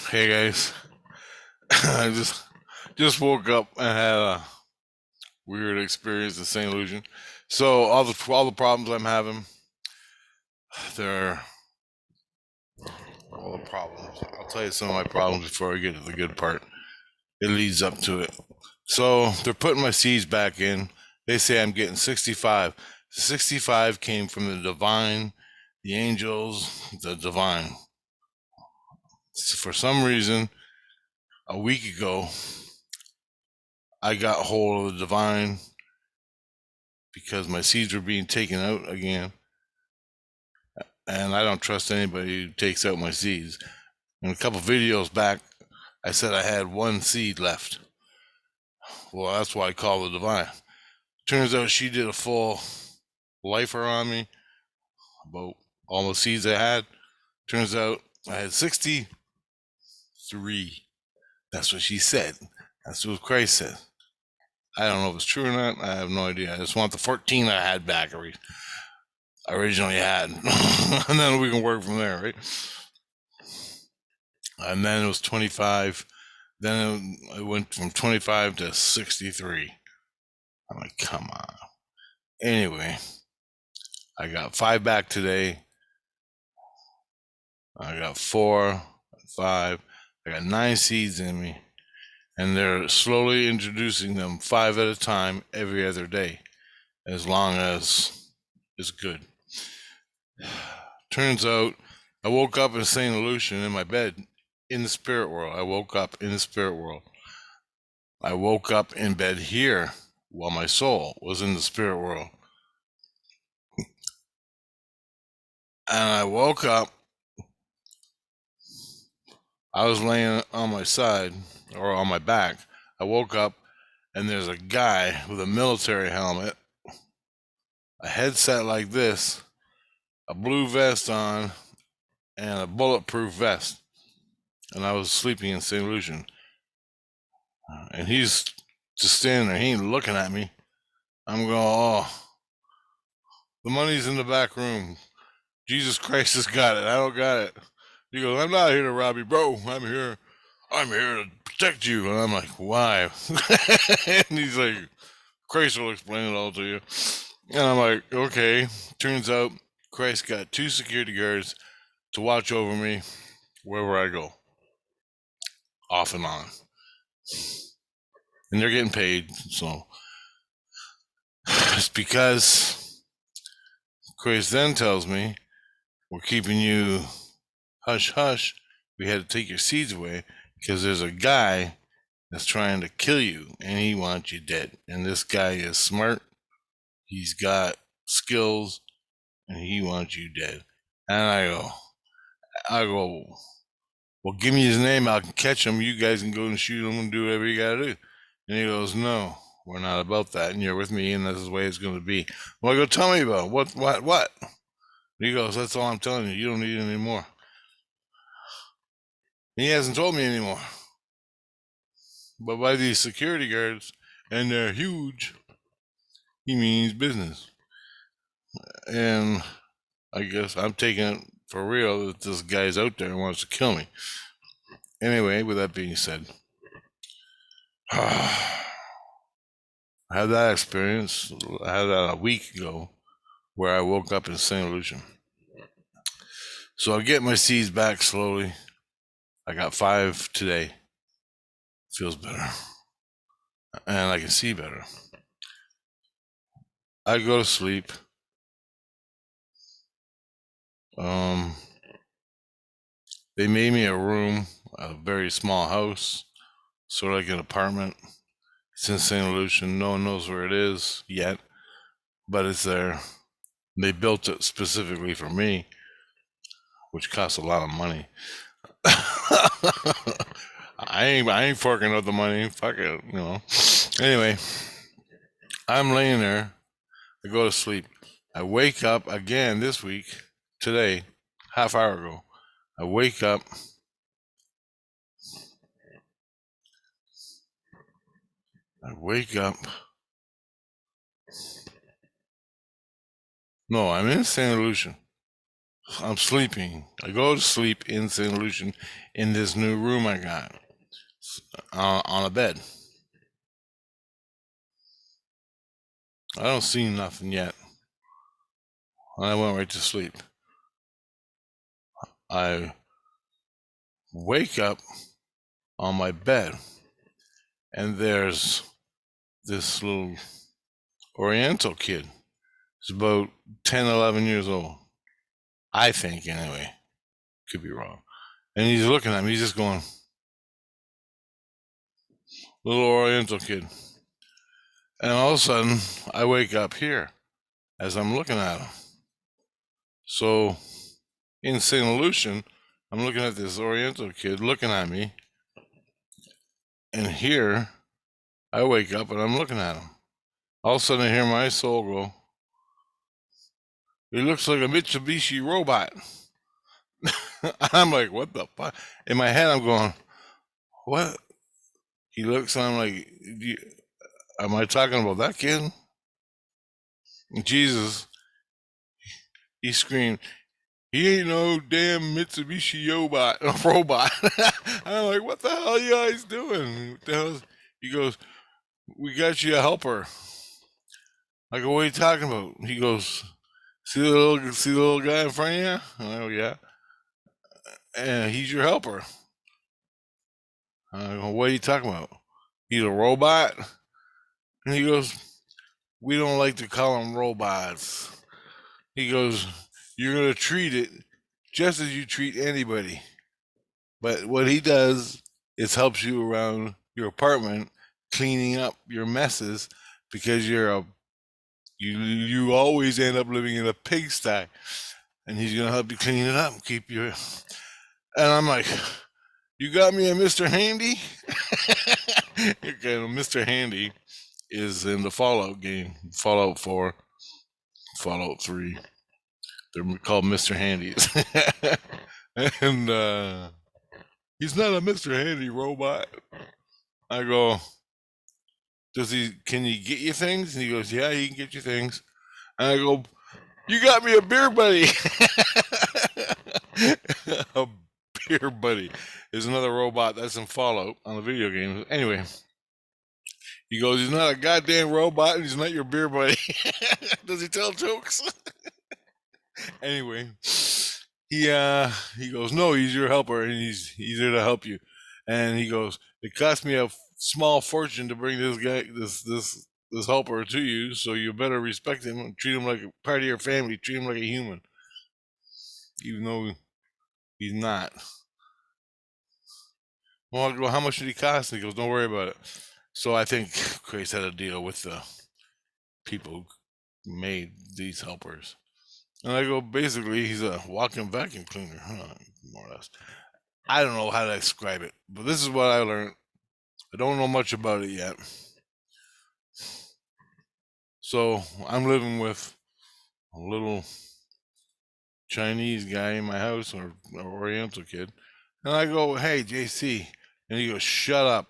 Hey guys, I just woke up and had a weird experience in St. Lucian. So all the problems I'm having, they're all the problems. I'll tell you some of my problems before I get to the good part. It leads up to it. So they're putting my seeds back in. They say I'm getting 65. 65 came from the divine, the angels, the divine. So for some reason, a week ago, I got hold of the divine because my seeds were being taken out again, and I don't trust anybody who takes out my seeds. And a couple videos back, I said I had one seed left. Well, that's why I call the divine. Turns out she did a full lifer on me about all the seeds I had. Turns out I had 63. That's what she said. That's what Christ said. I don't know if it's true or not. I have no idea. I just want the 14 I had back originally had. And then we can work from there, right? And then it was 25. Then it went from 25 to 63. I'm like, come on. Anyway, I got 5 back today. I got 4, 5. I got 9 seeds in me. And they're slowly introducing them 5 at a time every other day, as long as it's good. Turns out I woke up in St. Lucian in my bed in the spirit world. I woke up in the spirit world. I woke up in bed here while my soul was in the spirit world. And I woke up. I was laying on my side or on my back. I woke up and there's a guy with a military helmet, a headset like this, a blue vest on, and a bulletproof vest. And I was sleeping in St. Lucian. And he's just standing there. He ain't looking at me. I'm going, oh, the money's in the back room. Jesus Christ has got it. I don't got it. He goes, I'm not here to rob you, bro. I'm here to protect you. And I'm like, why? And he's like, Christ will explain it all to you. And I'm like, okay. Turns out Christ got 2 security guards to watch over me wherever I go, off and on. And they're getting paid, so it's because Christ then tells me, we're keeping you hush hush. We had to take your seeds away because there's a guy that's trying to kill you and he wants you dead. And this guy is smart. He's got skills and he wants you dead. And I go, well, give me his name. I can catch him. You guys can go and shoot him and do whatever you got to do. And he goes, no, we're not about that. And you're with me and this is the way it's going to be. Well, I go, tell me about it. What? And he goes, that's all I'm telling you. You don't need it anymore. And he hasn't told me anymore. But by these security guards, and they're huge, he means business. And I guess I'm taking it for real that this guy's out there and wants to kill me. Anyway, with that being said, I had that experience. I had that a week ago where I woke up in St. Lucian. So I get my seeds back slowly. I got 5 today. Feels better. And I can see better. I go to sleep. They made me a room, a very small house, sort of like an apartment. It's in St. Lucian. No one knows where it is yet, but it's there. They built it specifically for me, which costs a lot of money. I ain't forking out the money. Fuck it, you know. Anyway, I'm laying there. I go to sleep. I wake up again this week, today, half hour ago. I wake up. No, I'm in St. Lucian. I'm sleeping. I go to sleep in St. Lucian in this new room I got on a bed. I don't see nothing yet. I went right to sleep. I wake up on my bed, and there's this little Oriental kid. He's about 10, 11 years old. I think, anyway. Could be wrong. And he's looking at me. He's just going, little Oriental kid. And all of a sudden, I wake up here as I'm looking at him. So in St. Lucian, I'm looking at this Oriental kid looking at me. And here, I wake up and I'm looking at him. All of a sudden, I hear my soul go, he looks like a Mitsubishi robot. I'm like, what the fuck? In my head, I'm going, what? He looks, and I'm like, am I talking about that kid? And Jesus, he screamed, he ain't no damn Mitsubishi robot. I'm like, what the hell are you guys doing? What the hell? He goes, we got you a helper. I go, what are you talking about? He goes, see the little guy in front of you? I go, yeah. And he's your helper. I go, what are you talking about? He's a robot? And he goes, we don't like to call them robots. He goes, you're going to treat it just as you treat anybody. But what he does is helps you around your apartment, cleaning up your messes, because you always end up living in a pigsty, and he's gonna help you clean it up and keep your. And I'm like, you got me a Mr. Handy? Okay, Mr. Handy is in the Fallout game, Fallout 4, Fallout 3. They're called Mr. Handys. And he's not a Mr. Handy robot. I go, can he get you things? And he goes, yeah, he can get you things. And I go, you got me a beer buddy. A beer buddy is another robot that's in Fallout on the video game. Anyway, he goes, he's not a goddamn robot, and he's not your beer buddy. Does he tell jokes? Anyway, he goes, no, he's your helper, and he's there to help you. And he goes, it cost me a small fortune to bring this guy, this helper to you, so you better respect him and treat him like a part of your family. Treat him like a human, even though he's not. Well, I go, how much did he cost? And he goes, don't worry about it. So I think Chris had a deal with the people who made these helpers. And I go, basically, he's a walking vacuum cleaner, more or less. I don't know how to describe it, but this is what I learned. I don't know much about it yet. So I'm living with a little Chinese guy in my house, or Oriental kid. And I go, hey, JC. And he goes, shut up.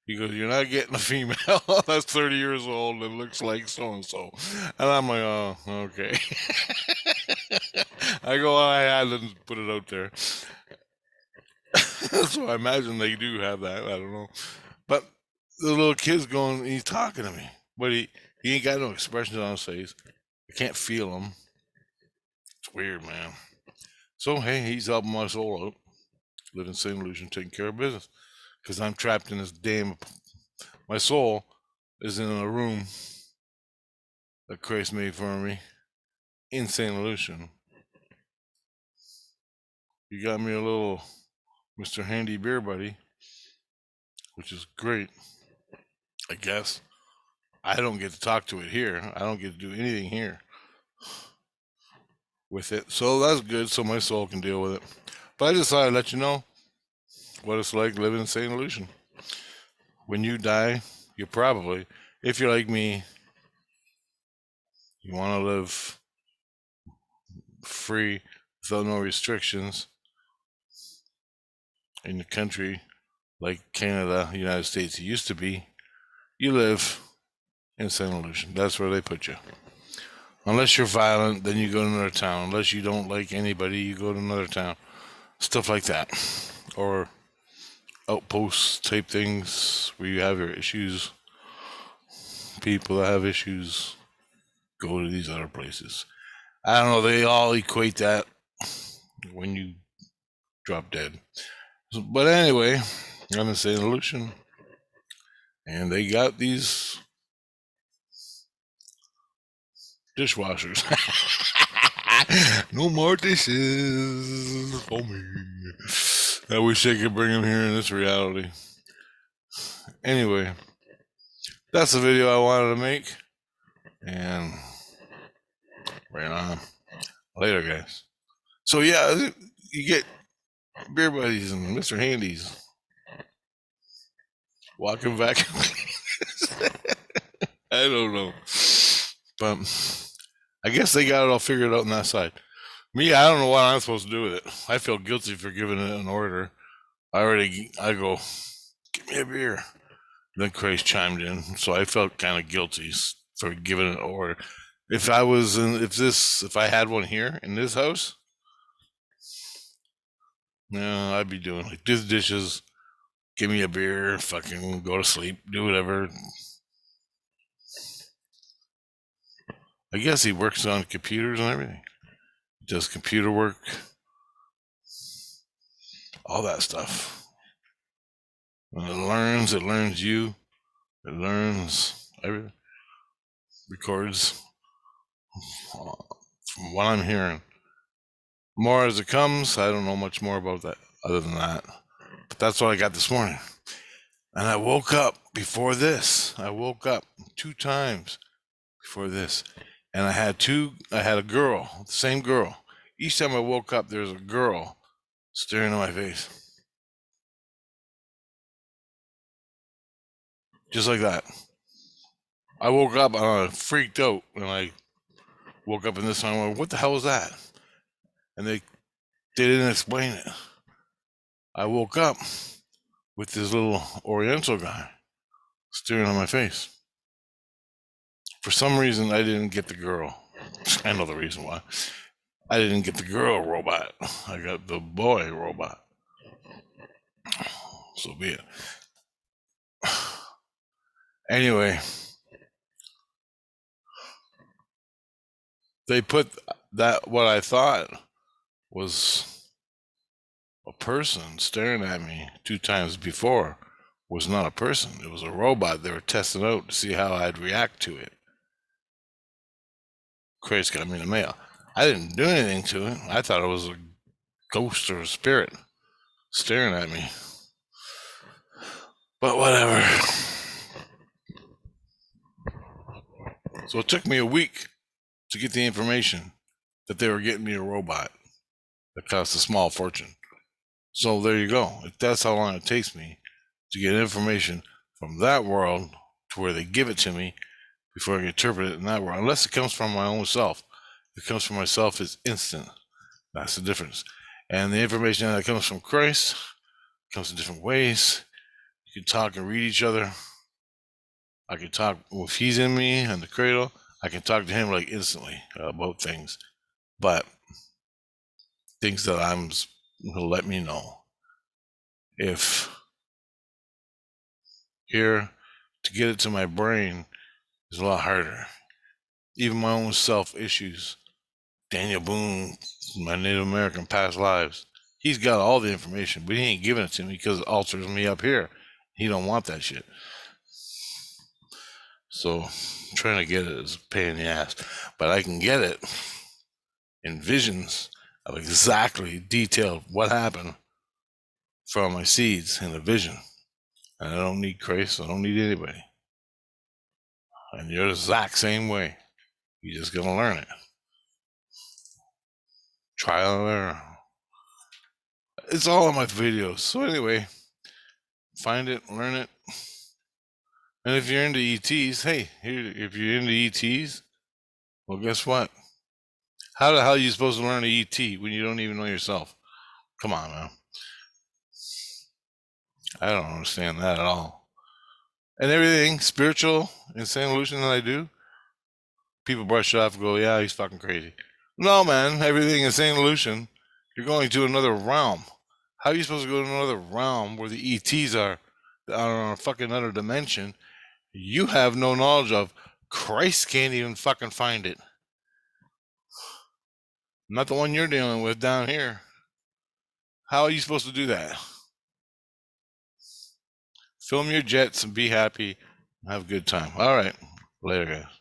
He goes, you're not getting a female that's 30 years old and looks like so-and-so. And I'm like, oh, okay. I go, I hadn't put it out there. So I imagine they do have that. I don't know. But the little kid's going, he's talking to me. But he ain't got no expressions on his face. I can't feel him. It's weird, man. So, hey, he's helping my soul out. Living in St. Lucian, taking care of business. Because I'm trapped in this damn. My soul is in a room that Christ made for me in St. Lucian. You got me a little Mr. Handy beer buddy, which is great, I guess. I don't get to talk to it here. I don't get to do anything here with it. So that's good, so my soul can deal with it. But I just thought I'd let you know what it's like living in St. Lucian. When you die, you probably, if you're like me, you want to live free without no restrictions in a country like Canada, United States, it used to be, you live in St. Lucian. That's where they put you. Unless you're violent, then you go to another town. Unless you don't like anybody, you go to another town. Stuff like that. Or outposts type things where you have your issues. People that have issues go to these other places. I don't know. They all equate that when you drop dead. So, but anyway, I'm gonna say Lucian, and they got these dishwashers. No more dishes for me. I wish I could bring them here in this reality. Anyway, that's the video I wanted to make, and right on. Later, guys. So yeah, you get beer buddies and Mr. Handies walking back. I don't know, but I guess they got it all figured out on that side. Me, I don't know what I'm supposed to do with it. I feel guilty for giving it an order. I go, give me a beer. Then Christ chimed in, so I felt kind of guilty for giving an order. If I had one here in this house, no, I'd be doing like this dishes, give me a beer, fucking go to sleep, do whatever. I guess he works on computers and everything. Does computer work, all that stuff. When it learns you, it learns everything, records. From what I'm hearing, more as it comes. I don't know much more about that other than that. But that's what I got this morning. And I woke up before this. I woke up 2 times before this. And I had a girl, the same girl. Each time I woke up, there's a girl staring at my face. Just like that. I woke up and I freaked out. And I woke up in this one. I went, what the hell was that? And they didn't explain it. I woke up with this little Oriental guy staring at my face. For some reason, I didn't get the girl. I know the reason why. I didn't get the girl robot. I got the boy robot. So be it. Anyway, they put that, what I thought was a person staring at me 2 times before, was not a person. It was a robot they were testing out to see how I'd react to it. Christ got me in the mail. I didn't do anything to it. I thought it was a ghost or a spirit staring at me. But whatever. So it took me a week to get the information that they were getting me a robot that cost a small fortune. So there you go. That's how long it takes me to get information from that world to where they give it to me before I can interpret it in that world. Unless it comes from my own self. If it comes from myself, it's instant. That's the difference. And the information that comes from Christ comes in different ways. You can talk and read each other. I can talk, if he's in me in the cradle, I can talk to him like instantly about things. But things that he'll let me know. If here, to get it to my brain is a lot harder. Even my own self issues. Daniel Boone, my Native American past lives. He's got all the information, but he ain't giving it to me because it alters me up here. He don't want that shit. So trying to get it is a pain in the ass. But I can get it in visions of exactly detailed what happened from my seeds in the vision. And I don't need Christ. I don't need anybody. And you're the exact same way. You're just gonna learn it. Trial and error. It's all in my videos. So anyway, find it, learn it. And if you're into ETs, hey, if you're into ETs, well, guess what? How the hell are you supposed to learn an ET when you don't even know yourself? Come on, man. I don't understand that at all. And everything spiritual in St. Lucian that I do, people brush it off and go, yeah, he's fucking crazy. No, man, everything is St. Lucian. You're going to another realm. How are you supposed to go to another realm where the ETs are on a fucking other dimension you have no knowledge of? Christ can't even fucking find it. Not the one you're dealing with down here. How are you supposed to do that? Film your jets and be happy. Have a good time. All right. Later, guys.